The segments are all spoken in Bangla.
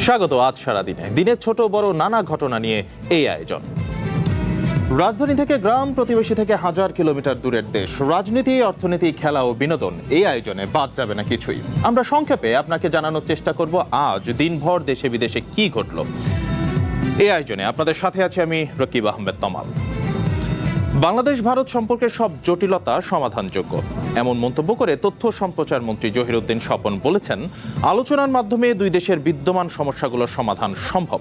স্বাগত আজ সারাদিনে দিনের ছোট বড় নানা ঘটনা নিয়ে এই আয়োজন। রাজধানী থেকে গ্রাম, প্রতিবেশী থেকে হাজার কিলোমিটার দূরের দেশ, রাজনীতি, অর্থনীতি, খেলা ও বিনোদন, এই আয়োজনে বাদ যাবে না কিছুই। আমরা সংক্ষেপে আপনাকে জানানোর চেষ্টা করব আজ দিনভর দেশে বিদেশে কি ঘটল। এই আয়োজনে আপনাদের সাথে আছি আমি রকিব আহমেদ তমাল। বাংলাদেশ ভারত সম্পর্কের সব জটিলতা সমাধানযোগ্য, এমন মন্তব্য করে তথ্য সম্প্রচার মন্ত্রী জহিরুদ্দিন স্বপন বলেছেন, আলোচনার মাধ্যমে দুই দেশের বিদ্যমান সমস্যাগুলোর সমাধান সম্ভব।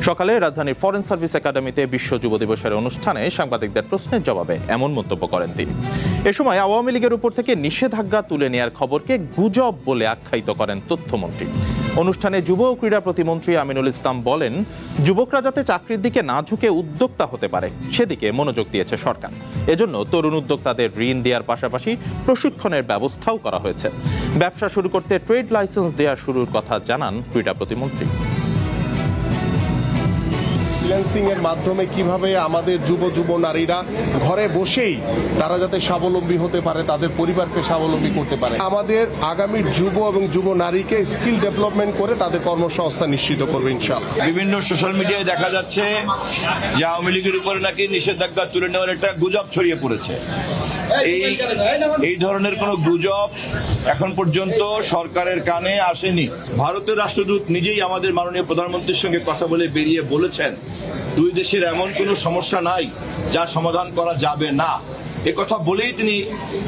সকালে রাজধানীর ফরেন সার্ভিস একাডেমিতে বিশ্ব যুব দিবসের অনুষ্ঠানে সাংবাদিকদের প্রশ্নের জবাবে এমন মন্তব্য করেন তিনি। এ সময় আওয়ামী লীগের উপর থেকে নিষেধাজ্ঞা তুলে নেয়ার খবরকে গুজব বলে আখ্যায়িত করেন তথ্যমন্ত্রী। অনুষ্ঠানে যুব ও ক্রীড়া প্রতিমন্ত্রী আমিনুল ইসলাম বলেন, যুবকরা যাতে চাকরির দিকে না ঝুঁকে উদ্যোক্তা হতে পারে সেদিকে মনোযোগ দিয়েছে সরকার। এজন্য তরুণ উদ্যোক্তাদের ঋণ দেওয়ার পাশাপাশি প্রশিক্ষণের ব্যবস্থাও করা হয়েছে। ব্যবসা শুরু করতে ট্রেড লাইসেন্স দেওয়া শুরুর কথা জানান ক্রীড়া প্রতিমন্ত্রী। ফ্রিল্যান্সিং এর মাধ্যমে কিভাবে আমাদের যুব নারীরা ঘরে বসেই তারা যাতে স্বাবলম্বী হতে পারে, তাদের পরিবারকে স্বাবলম্বী করতে পারে। আমাদের আগামী যুব এবং যুব নারীকে স্কিল ডেভেলপমেন্ট করে তাদের কর্মসংস্থান নিশ্চিত করবে ইনশাআল্লাহ। বিভিন্ন সোশ্যাল মিডিয়ায় দেখা যাচ্ছে যে আওয়ামী লীগের উপরে নাকি নিষেধাজ্ঞা তুলে নেওয়ার একটা গুজব ছড়িয়ে পড়েছে। এই ধরনের কোনো গুজব এখন পর্যন্ত সরকারের কানে আসেনি। ভারতের রাষ্ট্রদূত নিজেই আমাদের মাননীয় প্রধানমন্ত্রীর সঙ্গে কথা বলে বেরিয়ে বলেছেন, দুই দেশের এমন কোনো সমস্যা নাই যা সমাধান করা যাবে না। কথা বলেই তিনি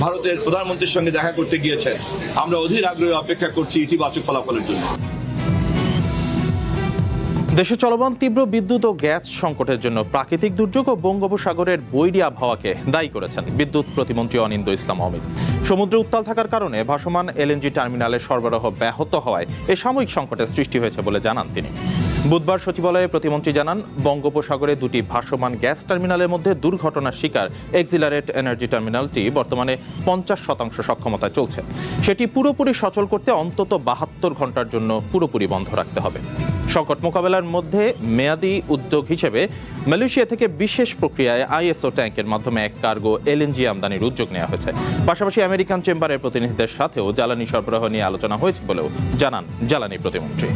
ভারতের প্রধানমন্ত্রীর সঙ্গে দেখা করতে গিয়েছেন। আমরা অধীর আগ্রহে অপেক্ষা করছি ইতিবাচক ফলাফলের জন্য। দেশে চলমান তীব্র বিদ্যুৎ ও গ্যাস সংকটের জন্য প্রাকৃতিক দুর্যোগ ও বঙ্গোপসাগরের বৈরী আবহাওয়াকে দায়ী করেছেন বিদ্যুৎ প্রতিমন্ত্রী অনিন্দ্য ইসলাম অমিত। সমুদ্রে উত্তাল থাকার কারণে ভাসমান এলএনজি টার্মিনালের সরবরাহ ব্যাহত হওয়ায় এ সাময়িক সংকটের সৃষ্টি হয়েছে বলে জানান তিনি। বুধবার সচিবালয়ে প্রতিমন্ত্রী জানান, বঙ্গোপসাগরে দুটি ভাসমান গ্যাস টার্মিনালের মধ্যে দুর্ঘটনার শিকার এক্সিলারেট এনার্জি টার্মিনালটি বর্তমানে 50% সক্ষমতায় চলছে। সেটি পুরোপুরি সচল করতে অন্তত 72 ঘন্টার জন্য পুরোপুরি বন্ধ রাখতে হবে। সংকট মোকাবেলার মধ্যে মেয়াদী উদ্যোগ হিসেবে মালয়েশিয়া থেকে বিশেষ প্রক্রিয়ায় আইএসও ট্যাঙ্কের মাধ্যমে এক কার্গো এলএনজি আমদানির উদ্যোগ নেওয়া হয়েছে। পাশাপাশি আমেরিকান চেম্বারের প্রতিনিধিদের সাথেও জ্বালানি সরবরাহ নিয়ে আলোচনা হয়েছে বলেও জানান জ্বালানি প্রতিমন্ত্রী।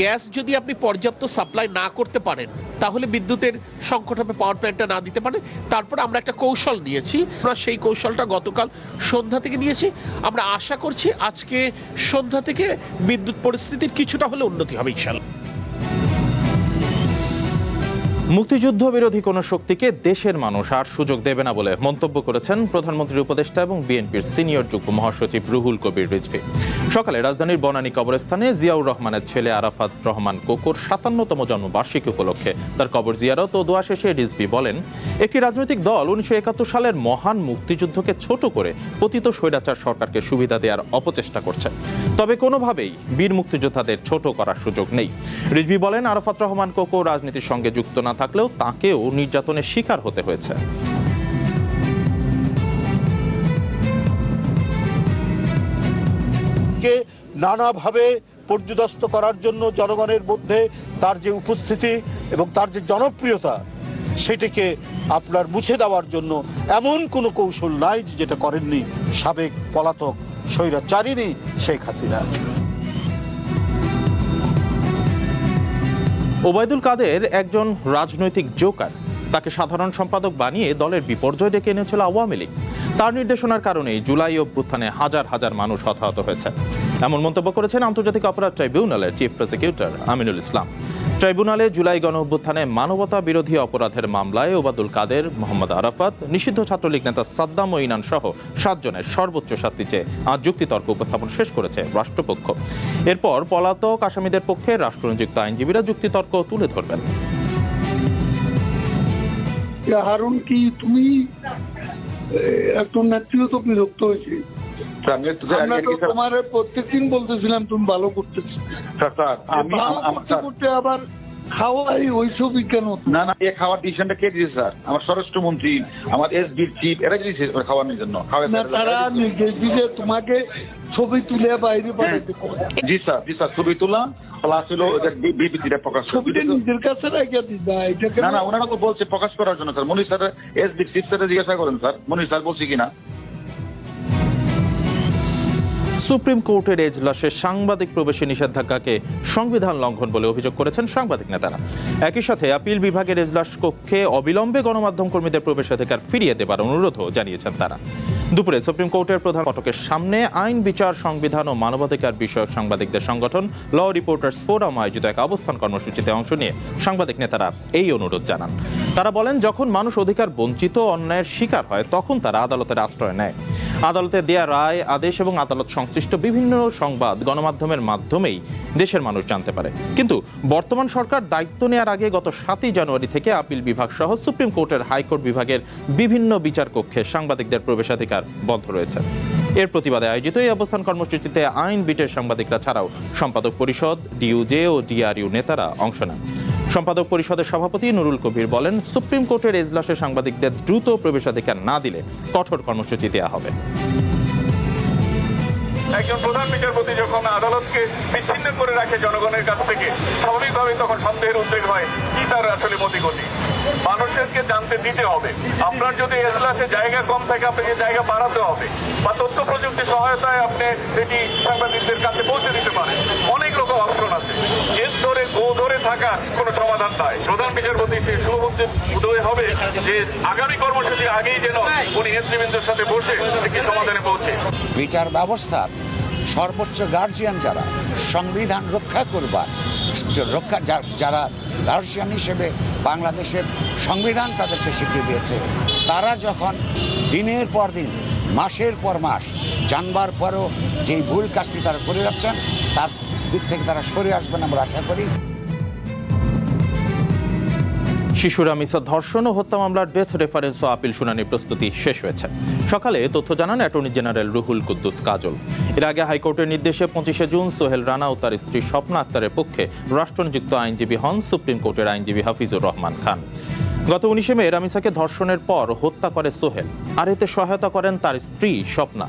গ্যাস যদি আপনি পর্যাপ্ত সাপ্লাই না করতে পারেন তাহলে বিদ্যুতের সংকট হবে, পাওয়ার প্ল্যান্টটা না দিতে পারে। তারপর আমরা একটা কৌশল নিয়েছি, আমরা সেই কৌশলটা গতকাল সন্ধ্যা থেকে নিয়েছি। আমরা আশা করছি আজকে সন্ধ্যা থেকে বিদ্যুৎ পরিস্থিতির কিছুটা হলে উন্নতি হবে ইনশাআল্লাহ। মুক্তিযুদ্ধ বিরোধী কোনো শক্তিকে দেশের মানুষ আর সুযোগ দেবে না বলে মন্তব্য করেছেন প্রধানমন্ত্রীর উপদেষ্টা এবং বিএনপির সিনিয়র যুগ্ম মহাসচিব রুহুল কবির রিজভী। সকালে রাজধানীর বনানী কবরস্থানে জিয়াউর রহমানের ছেলে আরাফাত রহমান কোকোর 57তম জন্মবার্ষিকী উপলক্ষে তার কবর জিয়ারত ও দোয়া শেষে রিজভী বলেন, একটি রাজনৈতিক দল 1971 সালের মহান মুক্তিযুদ্ধকে ছোট করে পতিত স্বৈরাচার সরকারকে সুবিধা দেওয়ার অপচেষ্টা করছে। তবে কোনোভাবেই বীর মুক্তিযোদ্ধাদের ছোট করার সুযোগ নেই। রিজভী বলেন, আরাফাত রহমান কোকো রাজনীতির সঙ্গে যুক্ত না থাকলেও তাকেও নির্যাতনের শিকার হতে হয়েছে। নানাভাবে পর্যুদস্ত করার জন্য জনগণের মধ্যে তার যে উপস্থিতি এবং তার যে জনপ্রিয়তা সেটিকে আপনার মুছে দেওয়ার জন্য এমন কোনো কৌশল নাই যেটা করেননি সাবেক পলাতক স্বৈরাচারিণী শেখ হাসিনা। ওবায়দুল কাদের একজন রাজনৈতিক জোকার। তাকে সাধারণ সম্পাদক বানিয়ে দলের বিপর্যয় ডেকে এনেছিল আওয়ামী লীগ। তার নির্দেশনার কারণেই জুলাই অভ্যুত্থানে হাজার হাজার মানুষ হতাহত হয়েছে, এমন মন্তব্য করেছেন আন্তর্জাতিক অপরাধ ট্রাইব্যুনালের চিফ প্রসিকিউটর আমিনুল ইসলাম। ট্রাইব্যুনালে জুলাই গণ অভ্যুত্থানে মানবতা বিরোধী অপরাধের মামলায় ওবায়দুল কাদের, মোহাম্মদ আরাফাত, নিষিদ্ধ ছাত্রলীগ নেতা সাদ্দাম ও ইনান সহ 7 জনের সর্বোচ্চ শাস্তি চেয়ে আজ যুক্তিতর্ক উপস্থাপন শেষ করেছে রাষ্ট্রপক্ষ। এরপর পলাতক আসামিদের পক্ষে রাষ্ট্রনিযুক্ত আইনজীবীরা যুক্তিতর্ক তুলে ধরবেন। হারুন, কি তুমি একটু নেতৃত্ব তো বিরক্ত হয়েছি। তোমার প্রত্যেকদিন বলতেছিলাম তুমি ভালো করতেছি, করতে আবার খাওয়াই ওইসব বিজ্ঞান না না, এ খাওয়ার ডিসিশনটা কে দিয়েছে স্যার? আমার স্বরাষ্ট্রমন্ত্রী, আমার এসবির চিফ, এরা দিয়েছে খাওয়ানোর জন্য। তারা নির্দেশ দিলে তোমাকে ছবি তুলে বাইরে পাঠাতে। জি স্যার, জি স্যার, ছবি তোলা প্লাস হলো বিবৃতিটা প্রকাশ, ছবিটা নিজের কাছে রেখে দিবা। না না, ওনারা তো বলছে প্রকাশ করার জন্য স্যার। মনির স্যার, এসবির চিফ স্যার জিজ্ঞাসা করেন স্যার মনির স্যার বলছে কিনা। সুপ্রিম কোর্টের এজলাসে সাংবাদিক প্রবেশে নিষেধাজ্ঞাকে সংবিধান লঙ্ঘন বলে অভিযোগ করেছেন সাংবাদিক নেতারা। একই সাথে আপিল বিভাগের এজলাস কক্ষে অবিলম্বে গণমাধ্যম কর্মীদের প্রবেশাধিকার ফিরিয়ে দেবার অনুরোধও জানিয়েছেন তারা। দুপুরে সুপ্রিম কোর্টের প্রধান ফটকের সামনে আইন, বিচার, সংবিধান ও মানবাধিকার বিষয়ক সাংবাদিকদের সংগঠন ল রিপোর্টার্স ফোরাম আয়োজিত এক অবস্থান কর্মসূচিতে অংশ নিয়ে সাংবাদিক নেতারা এই অনুরোধ জানান। তারা বলেন, যখন মানুষ অধিকার বঞ্চিত, অন্যায়ের শিকার হয়, তখন তারা আদালতের আশ্রয় নেয়। আদালতে দেয়া রায়, আদেশ এবং আদালত সংশ্লিষ্ট বিভিন্ন সংবাদ গণমাধ্যমের মাধ্যমেই দেশের মানুষ জানতে পারে। কিন্তু বর্তমান সরকার দায়িত্ব নেওয়ার আগে গত 7ই জানুয়ারি থেকে আপিল বিভাগ সহ সুপ্রিম কোর্টের হাইকোর্ট বিভাগের বিভিন্ন বিচার কক্ষে সাংবাদিকদের প্রবেশাধিকার বন্ধ রয়েছে। এর প্রতিবাদে আয়োজিত এই অবস্থান কর্মসূচিতে আইন বিটের সাংবাদিকরা ছাড়াও সম্পাদক পরিষদ, ডিইউজে ও ডিআরইউ নেতারা অংশ নেন। সম্পাদক পরিষদের সভাপতি নুরুল কবির বলেন, সুপ্রিম কোর্টের এজলাসে সাংবাদিকদের দ্রুত প্রবেশাধিকার না দিলে কঠোর কর্মসূচি দেওয়া হবে। একজন প্রধান বিচারপতি যখন আদালতকে বিচ্ছিন্ন করে রাখে জনগণের কাছ থেকে, স্বাভাবিকভাবে তখন সন্দেহের উদ্বেগ হয় কি তার আসলে মতিগতি। মানুষকে জানতে দিতে হবে। আপনার যদি এজলাসে জায়গা কম থাকে, আপনাকে জায়গা বাড়াতে হবে, বা তথ্য প্রযুক্তি সহায়তায় আপনি এটি সাংবাদিকদের কাছে পৌঁছে দিতে পারেন। অনেক রকম অপশন আছে। জেদ ধরে গো ধরে থাকা কোনো সমাধান নয়। প্রধান বিচারপতি সে শুভবুদ্ধি উদয় হবে যে আগামী কর্মসূচি আগেই যেন উনি নেতৃবৃন্দের সাথে বসে একটি সমাধানে পৌঁছে। বিচার ব্যবস্থার সর্বোচ্চ গার্জিয়ান যারা, সংবিধান রক্ষা করবার যারা গার্জিয়ান হিসেবে বাংলাদেশের সংবিধান তাদেরকে স্বীকৃতি দিয়েছে, তারা যখন দিনের পর দিন, মাসের পর মাস জানবার পরও যেই ভুল কাজটি তারা করে যাচ্ছেন, তার দিক থেকে তারা সরে আসবেন আমরা আশা করি। শিশু রামিসা ধর্ষণ ও হত্যা মামলার ডেথ রেফারেন্স ও আপিল শুনানির প্রস্তুতি শেষ হয়েছে। সকালে তথ্য জানান অ্যাটর্নি জেনারেল রুহুল কুদ্দুস কাজল। এর আগে হাইকোর্টের নির্দেশে 25শে জুন সোহেল রানা ও তার স্ত্রী স্বপ্না আক্তারের পক্ষে রাষ্ট্রনিযুক্ত আইনজীবী হন সুপ্রিম কোর্টের আইনজীবী হাফিজুর রহমান খান। গত 19শে মে রামিসাকে ধর্ষণের পর হত্যা করে সোহেল, আর এতে সহায়তা করেন তার স্ত্রী স্বপ্না।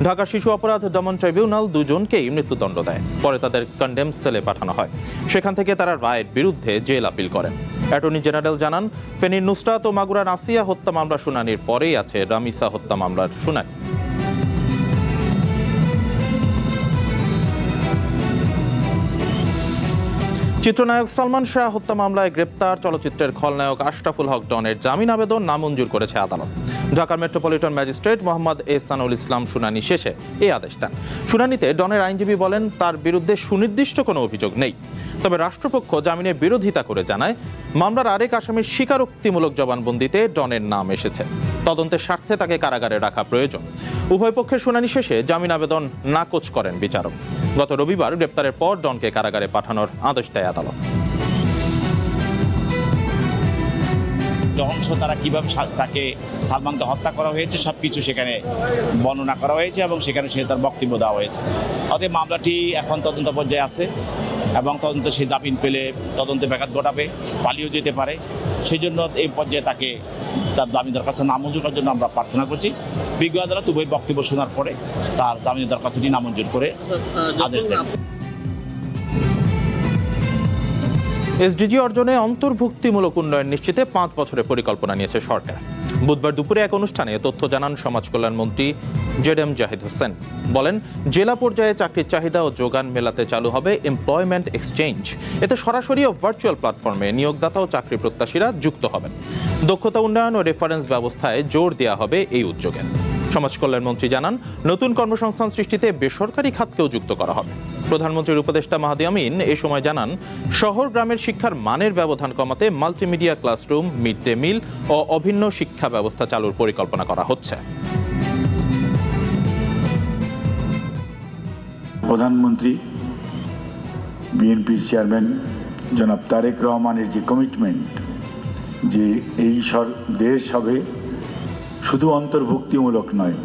ঢাকা শিশু অপরাধ দমন ট্রাইব্যুনাল দুজনকেই মৃত্যুদণ্ড দেয়। পরে তাদের কন্ডেম সেলে পাঠানো হয়। সেখান থেকে তারা রায়ের বিরুদ্ধে জেল আপিল করেন। অ্যাটর্নি জেনারেল জানান, ফেনীর নুসরাত ও মাগুরার আসিয়া হত্যা মামলা শুনানির পরেই আছে রামিসা হত্যা মামলার শুনানি। চিত্রনায়ক সালমান শাহ হত্যা মামলায় গ্রেপ্তার চলচ্চিত্রের খলনায়ক আশরাফুল হক ডনের জামিন আবেদন নামঞ্জুর করেছে আদালত। ঢাকার মেট্রোপলিটন ম্যাজিস্ট্রেট মোহাম্মদ এহসানুল ইসলাম শুনানি শেষে এই আদেশ দেন। শুনানিতে ডনের আইনজীবী বলেন, তার বিরুদ্ধে সুনির্দিষ্ট কোনো অভিযোগ নেই। তবে রাষ্ট্রপক্ষ জামিনের বিরোধিতা করে জানায়, মামলার আরেক আসামির স্বীকারোক্তিমূলক জবানবন্দিতে ডনের নাম এসেছে। তদন্তের স্বার্থে তাকে কারাগারে রাখা প্রয়োজন। উভয় পক্ষের শুনানি শেষে জামিন আবেদন নাকচ করেন বিচারক। গত রবিবার গ্রেপ্তারের পর ডনকে কারাগারে পাঠানোর আদেশ দেয় আদালত। অংশ তারা কিভাবে তাকে সালমানকে হত্যা করা হয়েছে সবকিছু সেখানে বর্ণনা করা হয়েছে এবং সেখানে সে তার বক্তব্য দেওয়া হয়েছে। অতএব মামলাটি এখন তদন্ত পর্যায়ে আছে এবং তদন্ত সে জামিন পেলে তদন্তে ব্যাঘাত ঘটাবে, পালিয়েও যেতে পারে। সেই জন্য এই পর্যায়ে তাকে তার জামিন দরখাস্ত নামঞ্জুর করার জন্য আমরা প্রার্থনা করছি। বিজ্ঞ আদালত উভয় বক্তব্য শোনার পরে তার জামিন দরখাস্তটি নামঞ্জুর করে আদেশ দেন। এসডিজি অর্জনে অন্তর্ভুক্তিমূলক উন্নয়ন নিশ্চিতে 5 বছরের পরিকল্পনা নিয়েছে সরকার। বুধবার দুপুরে এক অনুষ্ঠানে তথ্য জানান সমাজ কল্যাণ মন্ত্রী জেডএম জাহিদ হোসেন। বলেন, জেলা পর্যায়ে চাকরির চাহিদা ও যোগান মেলাতে চালু হবে এমপ্লয়মেন্ট এক্সচেঞ্জ। এতে সরাসরি ও ভার্চুয়াল প্ল্যাটফর্মে নিয়োগদাতা ও চাকরি প্রত্যাশীরা যুক্ত হবেন। দক্ষতা উন্নয়ন ও রেফারেন্স ব্যবস্থায় জোর দেওয়া হবে এই উদ্যোগে। সমাজ কল্যাণ মন্ত্রী জানান, নতুন কর্মসংস্থান সৃষ্টিতে বেসরকারি খাতকেও যুক্ত করা হবে। প্রধানমন্ত্রীর উপদেষ্টা মাহাদি আমিন এ সময় জানান, শহর গ্রামের শিক্ষার মানের ব্যবধান কমাতে multimedia classroom, mid day meal ও অভিন্ন শিক্ষা ব্যবস্থা চালুর পরিকল্পনা করা হচ্ছে। প্রধানমন্ত্রী, বিএনপির চেয়ারম্যান জনাব তারেক রহমানের যে কমিটমেন্ট যে এই দেশ হবে শুধু অন্তর্ভুক্তিমূলক নয়,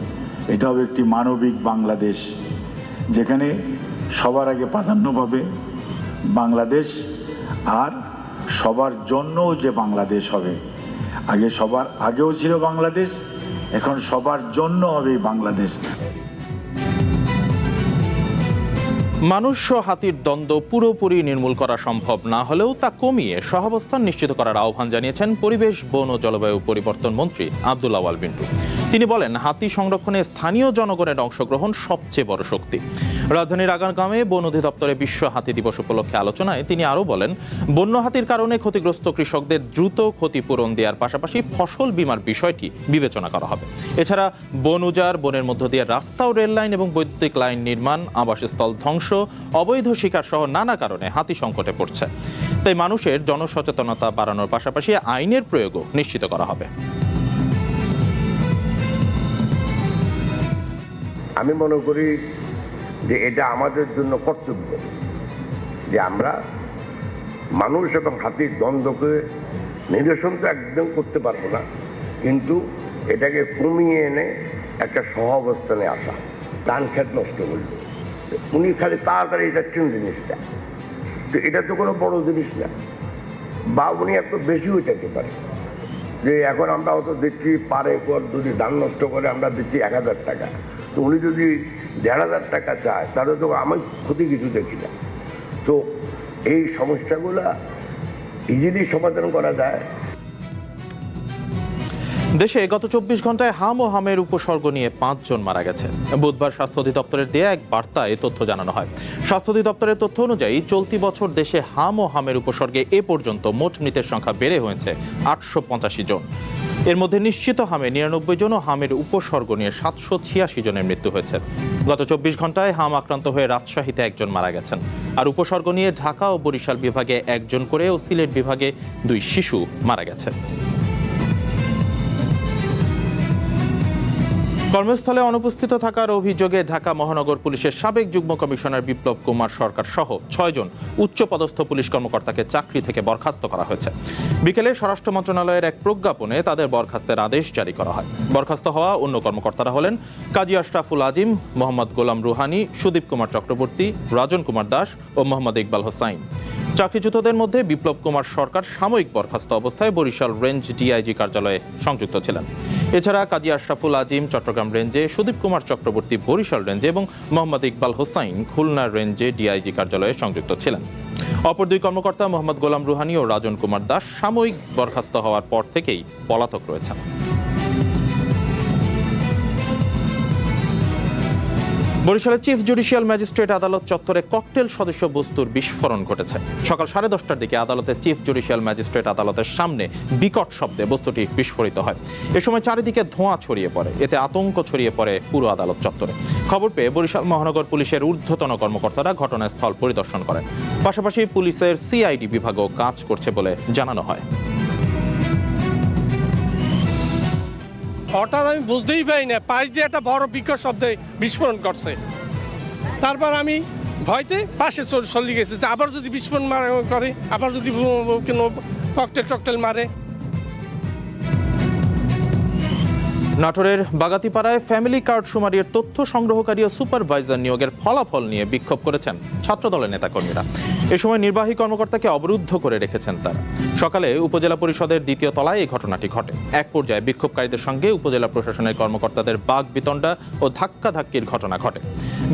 এটা হবে একটি মানবিক বাংলাদেশ, যেখানে সবার আগে প্রাধান্য পাবে বাংলাদেশ, আর সবার জন্যও যে বাংলাদেশ হবে। আগে সবার আগেও ছিল বাংলাদেশ, এখন সবার জন্য হবে বাংলাদেশ। মানুষ ও হাতির দ্বন্দ্ব পুরোপুরি নির্মূল করা সম্ভব না হলেও তা কমিয়ে সহাবস্থান নিশ্চিত করার আহ্বান জানিয়েছেন পরিবেশ, বন ও জলবায়ু পরিবর্তন মন্ত্রী আব্দুল আওয়াল বিন্টু। তিনি বলেন, হাতি সংরক্ষণে স্থানীয় জনগণের অংশগ্রহণ সবচেয়ে বড় শক্তি। রাজধানীর আগারগাঁওয়ে বন অধিদপ্তরে বিশ্ব হাতি দিবস উপলক্ষে আলোচনায় তিনি আরও বলেন, বন্য হাতির কারণে ক্ষতিগ্রস্ত কৃষকদের দ্রুত ক্ষতিপূরণ দেওয়ার পাশাপাশি ফসল বীমার বিষয়টি বিবেচনা করা হবে। এছাড়া বন উজাড়, বনের মধ্য দিয়ে রাস্তা ও রেল লাইন এবং বৈদ্যুতিক লাইন নির্মাণ, আবাসস্থল ধ্বংস, অবৈধ শিকার সহ নানা কারণে হাতি সংকটে পড়ছে। তাই মানুষের জনসচেতনতা বাড়ানোর পাশাপাশি আইনের প্রয়োগও নিশ্চিত করা হবে। আমি মনে করি যে এটা আমাদের জন্য কর্তব্য যে আমরা মানুষ এবং হাতির দ্বন্দ্বকে নিরসন তো একদম করতে পারবো না, কিন্তু এটাকে কমিয়ে এনে একটা সহাবস্থানে আসা। ধান খেত নষ্ট করল, উনি খালি তাড়াতাড়ি যাচ্ছেন জিনিসটা, তো এটা তো কোনো বড় জিনিস না, বা উনি একটু বেশিও চাইতে পারে যে এখন আমরা অত দিচ্ছি পারে পর যদি ধান নষ্ট করে আমরা দিচ্ছি 1000 টাকা, তো উনি যদি 1500 টাকা চায় তাহলে তো আমি ক্ষতি কিছু দেখি না। তো এই সমস্যাগুলা ইজিলি সমাধান করা যায়। দেশে গত 24 ঘন্টায় হাম ও হামের উপসর্গ নিয়ে 5 জন মারা গেছে। বুধবার স্বাস্থ্য অধিদপ্তরের দেয়া এক বার্তায় এই তথ্য জানানো হয়। স্বাস্থ্য অধিদপ্তরের তথ্য অনুযায়ী চলতি বছর দেশে হাম ও হামের উপসর্গে এ পর্যন্ত মোট মৃতের সংখ্যা বেড়ে হয়েছে 885 জন। এর মধ্যে নিশ্চিত হামে 99 জন ও হামের উপসর্গ নিয়ে 786 জনের মৃত্যু হয়েছে। গত 24 ঘন্টায় হাম আক্রান্ত হয়ে রাজশাহীতে 1 জন মারা গেছেন। আর উপসর্গ নিয়ে ঢাকা ও বরিশাল বিভাগে 1 জন করে ও সিলেট বিভাগে 2 শিশু মারা গেছে। কর্মস্থলে অনুপস্থিত থাকার অভিযোগে ঢাকা মহানগর পুলিশের সাবেক যুগ্ম কমিশনার বিপ্লব কুমার সরকার সহ 6 জন উচ্চপদস্থ পুলিশ কর্মকর্তাকে চাকরি থেকে বরখাস্ত করা হয়েছে। বিকেলে স্বরাষ্ট্র মন্ত্রণালয়ের এক প্রজ্ঞাপনে তাদের বরখাস্তের আদেশ জারি করা হয়। বরখাস্ত হওয়া অন্য কর্মকর্তারা হলেন কাজী আশরাফুল আজিম, মোহাম্মদ গোলাম রুহানি, সুদীপ কুমার চক্রবর্তী, রাজন কুমার দাস ও মোহাম্মদ ইকবাল হোসাইন। চাকরিচ্যুতদের মধ্যে বিপ্লব কুমার সরকার সাময়িক বরখাস্ত অবস্থায় বরিশাল রেঞ্জ ডিআইজি কার্যালয়ে সংযুক্ত ছিলেন। এছাড়া কাজী আশরাফুল আজিম চট্টগ্রাম রেঞ্জে, সুদীপ কুমার চক্রবর্তী বরিশাল রেঞ্জে এবং মোহাম্মদ ইকবাল হোসাইন খুলনা রেঞ্জে ডিআইজি কার্যালয়ে সংযুক্ত ছিলেন। অপর 2 কর্মকর্তা মোহাম্মদ গোলাম রুহানি ও রাজন কুমার দাস সাময়িক বরখাস্ত হওয়ার পর থেকেই পলাতক রয়েছেন। বরিশালের চিফ জুডিশিয়াল ম্যাজিস্ট্রেট আদালত চত্বরে ককটেল সদৃশ বস্তুর বিস্ফোরণ ঘটেছে। সকাল 10:30টার দিকে আদালতের চিফ জুডিশিয়াল ম্যাজিস্ট্রেট আদালতের সামনে বিকট শব্দে বস্তুটি বিস্ফোরিত হয়। এ সময় চারিদিকে ধোঁয়া ছড়িয়ে পড়ে। এতে আতঙ্ক ছড়িয়ে পড়ে পুরো আদালত চত্বরে। খবর পেয়ে বরিশাল মহানগর পুলিশের ঊর্ধ্বতন কর্মকর্তারা ঘটনাস্থল পরিদর্শন করেন। পাশাপাশি পুলিশের সিআইডি বিভাগও কাজ করছে বলে জানানো হয়। হঠাৎ আমি বুঝতেই পারি না, পাশ দিয়ে একটা বড় বিকট শব্দে বিস্ফোরণ করছে। তারপর আমি ভয়তে পাশে চলে গেছে যে আবার যদি বিস্ফোরণ করে, আবার যদি কোনো ককটেল মারে। নাটোরের বাগাতিপাড়ায় ফ্যামিলি কার্ড শুমারির তথ্য সংগ্রহকারী ও সুপারভাইজার নিয়োগের ফলাফল নিয়ে বিক্ষোভ করেছেন ছাত্রদলের নেতাকর্মীরা। এ সময় নির্বাহী কর্মকর্তাকে অবরুদ্ধ করে রেখেছেন তারা। সকালে উপজেলা পরিষদের 2য় তলায় এই ঘটনাটি ঘটে। এক পর্যায়ে বিক্ষোভকারীদের সঙ্গে উপজেলা প্রশাসনের কর্মকর্তাদের বাকবিতণ্ডা ও ধাক্কাধাক্কির ঘটনা ঘটে।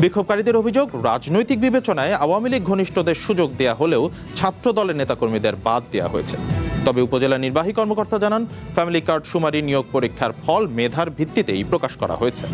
বিক্ষোভকারীদের অভিযোগ, রাজনৈতিক বিবেচনায় আওয়ামী লীগ ঘনিষ্ঠদের সুযোগ দেয়া হলেও ছাত্রদলের নেতাকর্মীদের বাদ দেওয়া হয়েছে। তবে উপজেলা নির্বাহী কর্মকর্তা জানান, ফ্যামিলি কার্ড শুমারি নিয়োগ পরীক্ষার ফল মেধার ভিত্তিতেই প্রকাশ করা হয়েছে।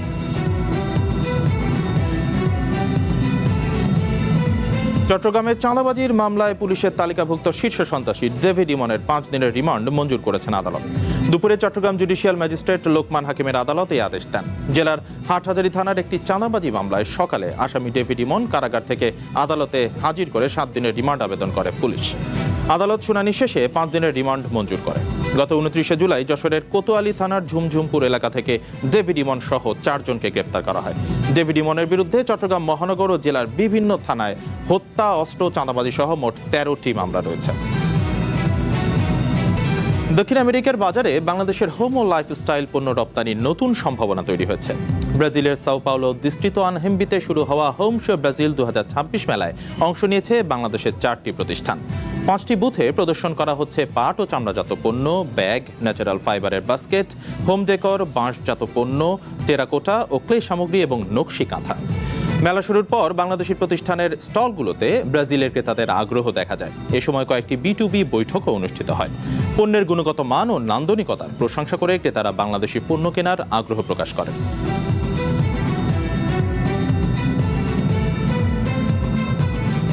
চট্টগ্রামের চাঁদাবাজির মামলায় পুলিশের তালিকাভুক্ত শীর্ষ সন্ত্রাসী ডেভিড ইমনের 5 দিনের রিমান্ড মঞ্জুর করেছেন আদালত। দুপুরে চট্টগ্রাম জুডিশিয়াল ম্যাজিস্ট্রেট লোকমান হাকিমের আদালত এই আদেশ দেন। জেলার হাটহাজারী থানার একটি চাঁদাবাজি মামলায় সকালে আসামি ডেভিড ইমন কারাগার থেকে আদালতে হাজির করে 7 দিনের রিমান্ড আবেদন করে পুলিশ। আদালত শুনানি শেষে 5 দিনের রিমান্ড মঞ্জুর করে। গত 29 জুলাই যশোরের কোতোয়ালি থানার ঝুমঝুমপুর এলাকা থেকে ডেভিড ইমন সহ 4 জনকে গ্রেপ্তার করা হয়। ডেভিড ইমনের বিরুদ্ধে চট্টগ্রাম মহানগর ও জেলার বিভিন্ন থানায় হত্যা, অস্ত্র, চাঁদাবাজি সহ মোট 13টি মামলা রয়েছে। দক্ষিণ আমেরিকার বাজারে বাংলাদেশের হোম ও লাইফস্টাইল পণ্য রপ্তানির নতুন সম্ভাবনা তৈরি হয়েছে। ব্রাজিলের সাও পাওলো দিস্ট্রিতো আনহেম্বিতে শুরু হওয়া হোম শো ব্রাজিল 2026 মেলায় অংশ নিয়েছে বাংলাদেশের 4টি প্রতিষ্ঠান। 5টি বুথে প্রদর্শন করা হচ্ছে পাট ও চামড়াজাত পণ্য, ব্যাগ, ন্যাচারাল ফাইবারের বাস্কেট, হোম ডেকর, বাঁশজাত পণ্য, টেরাকোটা ও ক্লে সামগ্রী এবং নকশি কাঁথা। মেলা শুরুর পর বাংলাদেশি প্রতিষ্ঠানের স্টলগুলোতে ব্রাজিলের ক্রেতাদের আগ্রহ দেখা যায়। এ সময় কয়েকটি B2B বৈঠকও অনুষ্ঠিত হয়। পণ্যের গুণগত মান ও নান্দনিকতার প্রশংসা করে ক্রেতারা বাংলাদেশি পণ্য কেনার আগ্রহ প্রকাশ করেন।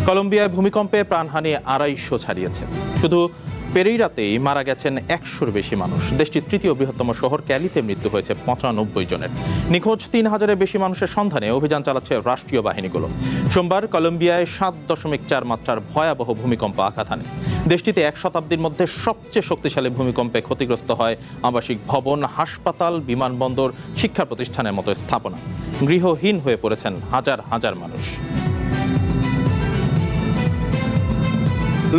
কলম্বিয়ায় ভূমিকম্পে প্রাণহানি 250 ছাড়িয়েছে। শুধু পেরেইরাতেই মারা গেছেন 100-র বেশি মানুষ। দেশটির তৃতীয় বৃহত্তম শহর ক্যালিতে মৃত্যু হয়েছে 95 জনের। নিখোঁজ 3000-এর বেশি মানুষের সন্ধানে অভিযান চালাচ্ছে রাষ্ট্রীয় বাহিনীগুলো। সোমবার কলম্বিয়ায় 7.4 মাত্রার ভয়াবহ ভূমিকম্প আঘাত হানে। দেশটিতে 1 শতাব্দীর মধ্যে সবচেয়ে শক্তিশালী ভূমিকম্পে ক্ষতিগ্রস্ত হয় আবাসিক ভবন, হাসপাতাল, বিমানবন্দর, শিক্ষা প্রতিষ্ঠানের মতো স্থাপনা। গৃহহীন হয়ে পড়েছেন হাজার হাজার মানুষ।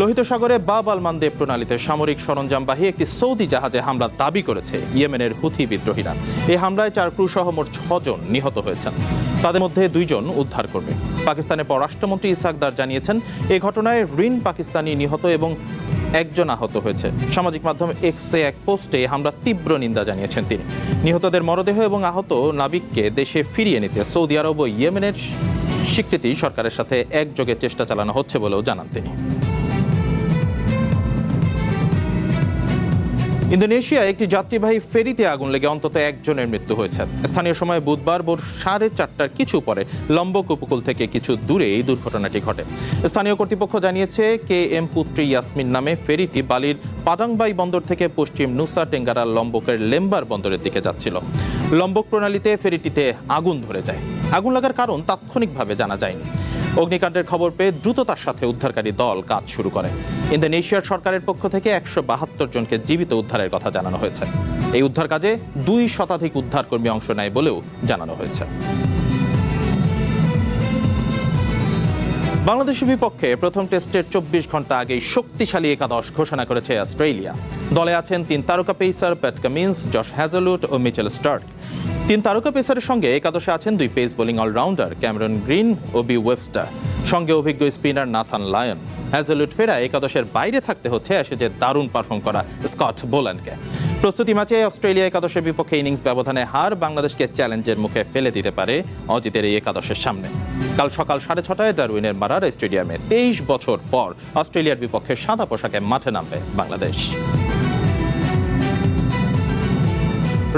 লোহিত সাগরে বাব আল মানদেব প্রণালীতে সামরিক সরঞ্জামবাহী একটি সৌদি জাহাজে হামলার দাবি করেছে ইয়েমেনের হুথি বিদ্রোহীরা। এই হামলায় 4 ক্রু সহ মোট 6 জন নিহত হয়েছেন। তাদের মধ্যে 2 জন উদ্ধারকর্মী। পাকিস্তানের পররাষ্ট্রমন্ত্রী ইসহাক দার জানিয়েছেন, এই ঘটনায় রিন পাকিস্তানি নিহত এবং 1 জন আহত হয়েছে। সামাজিক মাধ্যম এক্সে এক পোস্টে হামলার তীব্র নিন্দা জানিয়েছেন তিনি। নিহতদের মরদেহ এবং আহত নাবিককে দেশে ফিরিয়ে নিতে সৌদি আরব ও ইয়েমেনের স্বীকৃতি সরকারের সাথে একযোগে চেষ্টা চালানো হচ্ছে বলেও জানান তিনি। ইন্দোনেশিয়ায় একটি যাত্রীবাহী ফেরিতে আগুন লেগে অন্তত 1 জনের মৃত্যু হয়েছে। স্থানীয় সময় বুধবার ভোর 4:30টার কিছু পরে লম্বক উপকূল থেকে কিছু দূরে এই দুর্ঘটনাটি ঘটে। স্থানীয় কর্তৃপক্ষ জানিয়েছে KM পুত্রী ইয়াসমিন নামে ফেরিটি বালির পাটাংবাই বন্দর থেকে পশ্চিম নুসা টেঙ্গারা লম্বকের লেম্বার বন্দরের দিকে যাচ্ছিল। লম্বক প্রণালীতে ফেরিটিতে আগুন ধরে যায়। আগুন লাগার কারণ তাৎক্ষণিকভাবে জানা যায়নি। অগ্নিকাণ্ডের খবর পেয়ে দ্রুততার সাথে উদ্ধারকারী দল কাজ শুরু করে। ইন্দোনেশিয়ার সরকারের পক্ষ থেকে 172 জনকে জীবিত উদ্ধারের কথা জানানো হয়েছে। এই উদ্ধার কাজে 2 শতাধিক উদ্ধারকর্মী অংশ নেয় বলেও জানানো হয়েছে। বাংলাদেশের বিপক্ষে প্রথম টেস্টের 24 ঘন্টা আগেই শক্তিশালী একাদশ ঘোষণা করেছে অস্ট্রেলিয়া। দলে আছেন 3 তারকা pacer Pat Cummins, Josh Hazlewood ও মিচেল স্টার্ক। 3 তারকা পেসারের সঙ্গে একাদশে আছেন 2 pace bowling all rounder Cameron Green ও বি ওয়েবস্টার, সঙ্গে অভিজ্ঞ স্পিনার নাথান লায়ন। হ্যাজেলউড ফেরা একাদশের বাইরে থাকতে হচ্ছে অ্যাশেজে দারুণ পারফর্ম করা স্কট বোল্যান্ডকে। প্রস্তুতি ম্যাচে অস্ট্রেলিয়া একাদশের বিপক্ষে ইনিংস ব্যবধানে হার বাংলাদেশকে চ্যালেঞ্জের মুখে ফেলে দিতে পারে অজিতের এই একাদশের সামনে। কাল সকাল 6:30টায় ডারউইনের মারার স্টেডিয়ামে 23 বছর পর অস্ট্রেলিয়ার বিপক্ষে সাদা পোশাকে মাঠে নামবে বাংলাদেশ।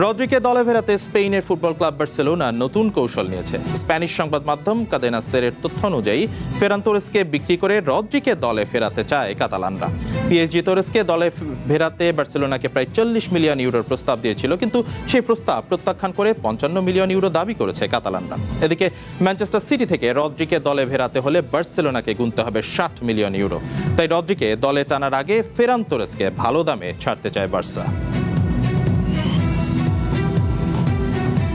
রদ্রিকে দলে ফেরাতে স্পেনের ফুটবল ক্লাব বার্সেলোনা নতুন কৌশল নিয়েছে। স্প্যানিশ সংবাদ মাধ্যম কাদেনা সেরের তথ্য অনুযায়ী ফেরান তোরেসকে বিক্রি করে রদ্রিকে দলে ফেরাতে চায় কাতালানরা। PSG তোরেসকে দলে ফেরাতে বার্সেলোনাকে প্রায় 40 মিলিয়ন ইউরোর প্রস্তাব দিয়েছিল, কিন্তু সেই প্রস্তাব প্রত্যাখ্যান করে 55 মিলিয়ন ইউরো দাবি করেছে কাতালানরা। এদিকে ম্যানচেস্টার সিটি থেকে রদ্রিকে দলে ফেরাতে হলে বার্সেলোনাকে গুনতে হবে 60 মিলিয়ন ইউরো। তাই রদ্রিকে দলে টানার আগে ফেরান তোরেসকে ভালো দামে ছাড়তে চায় বার্সা।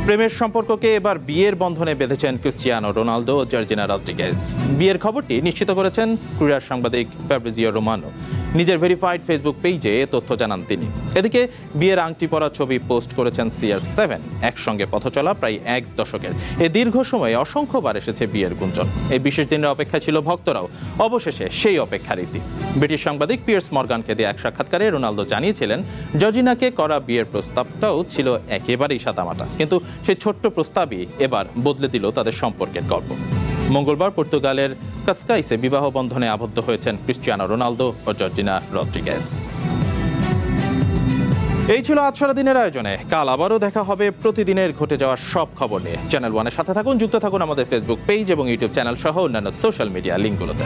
প্রেমের সম্পর্ককে এবার বিয়ের বন্ধনে বেঁধেছেন ক্রিস্টিয়ানো রোনালদো ও জর্জিনা রদ্রিগেজ। বিয়ের খবরটি নিশ্চিত করেছেন ক্রীড়া সাংবাদিক ফ্যাব্রিজিও রোমানো। নিজের ভেরিফাইড ফেসবুক পেজে এ তথ্য জানান তিনি। এদিকে বিয়ের আংটি পরা ছবি পোস্ট করেছেন CR7। একসঙ্গে পথ চলা প্রায় 1 দশকের এ দীর্ঘ সময়ে অসংখ্যবার এসেছে বিয়ের গুঞ্জন। এই বিশেষ দিনের অপেক্ষা ছিল ভক্তরাও। অবশেষে সেই অপেক্ষার ইতি। ব্রিটিশ সাংবাদিক পিয়ার্স মর্গানকে দিয়ে এক সাক্ষাৎকারে রোনালদো জানিয়েছিলেন, জর্জিনাকে করা বিয়ের প্রস্তাবটাও ছিল একেবারেই সাদামাটা, কিন্তু সেই ছোট্ট প্রস্তাবই এবার বদলে দিল তাদের সম্পর্কের গল্প। মঙ্গলবার পর্তুগালের কাসকাইসে বিবাহ বন্ধনে আবদ্ধ হয়েছেন ক্রিস্টিয়ানো রোনালদো ও জর্জিনা রদ্রিগেজ। এই ছিল আজ সারাদিনের আয়োজনে। কাল আবারও দেখা হবে প্রতিদিনের ঘটে যাওয়ার সব খবর নিয়ে। চ্যানেল ওয়ানের সাথে থাকুন, যুক্ত থাকুন আমাদের ফেসবুক পেজ এবং ইউটিউব চ্যানেল সহ অন্যান্য সোশ্যাল মিডিয়া লিঙ্কগুলোতে।